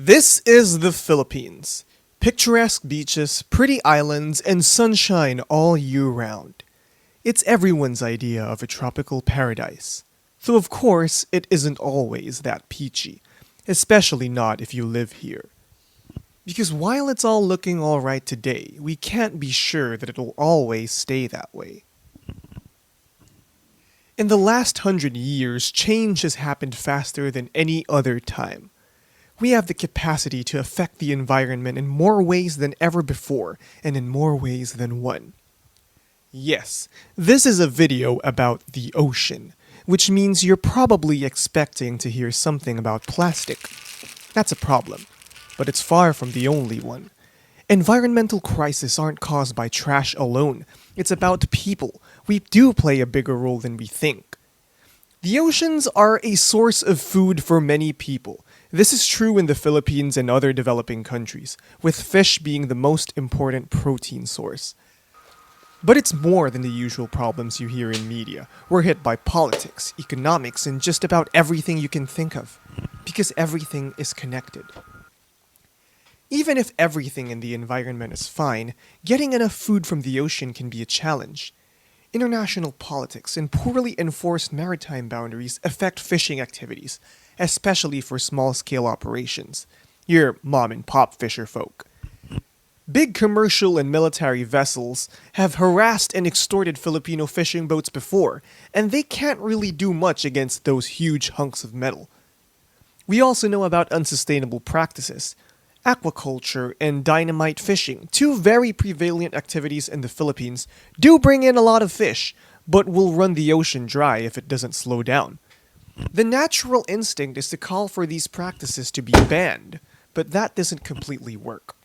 This is the Philippines. Picturesque beaches, pretty islands, and sunshine all year round. It's everyone's idea of a tropical paradise. Though of course, it isn't always that peachy, especially not if you live here. Because while it's all looking alright today, we can't be sure that it'll always stay that way. In the last 100 years, change has happened faster than any other time. We have the capacity to affect the environment in more ways than ever before, and in more ways than one. Yes, this is a video about the ocean, which means you're probably expecting to hear something about plastic. That's a problem, but it's far from the only one. Environmental crises aren't caused by trash alone, it's about people. We do play a bigger role than we think. The oceans are a source of food for many people. This is true in the Philippines and other developing countries, with fish being the most important protein source. But it's more than the usual problems you hear in media. We're hit by politics, economics, and just about everything you can think of. Because everything is connected. Even if everything in the environment is fine, getting enough food from the ocean can be a challenge. International politics and poorly enforced maritime boundaries affect fishing activities, especially for small-scale operations. Your mom-and-pop fisher folk. Big commercial and military vessels have harassed and extorted Filipino fishing boats before, and they can't really do much against those huge hunks of metal. We also know about unsustainable practices. Aquaculture and dynamite fishing, two very prevalent activities in the Philippines, do bring in a lot of fish, but will run the ocean dry if it doesn't slow down. The natural instinct is to call for these practices to be banned, but that doesn't completely work.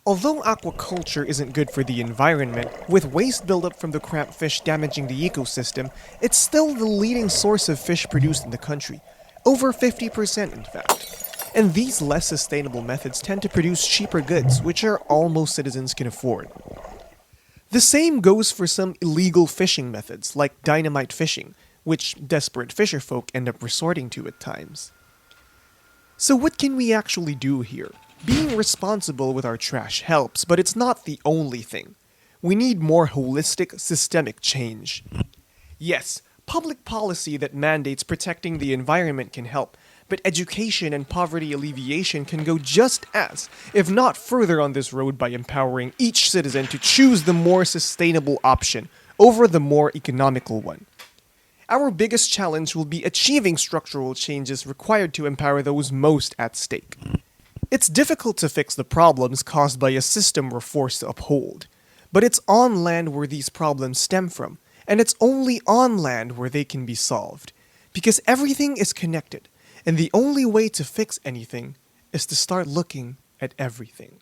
Although aquaculture isn't good for the environment, with waste buildup from the crab fish damaging the ecosystem, it's still the leading source of fish produced in the country, over 50% in fact. And these less sustainable methods tend to produce cheaper goods, which are all most citizens can afford. The same goes for some illegal fishing methods, like dynamite fishing, which desperate fisherfolk end up resorting to at times. So what can we actually do here? Being responsible with our trash helps, but it's not the only thing. We need more holistic, systemic change. Yes, public policy that mandates protecting the environment can help, but education and poverty alleviation can go just as, if not further on this road by empowering each citizen to choose the more sustainable option over the more economical one. Our biggest challenge will be achieving structural changes required to empower those most at stake. It's difficult to fix the problems caused by a system we're forced to uphold, but it's on land where these problems stem from, and it's only on land where they can be solved, because everything is connected. And the only way to fix anything is to start looking at everything.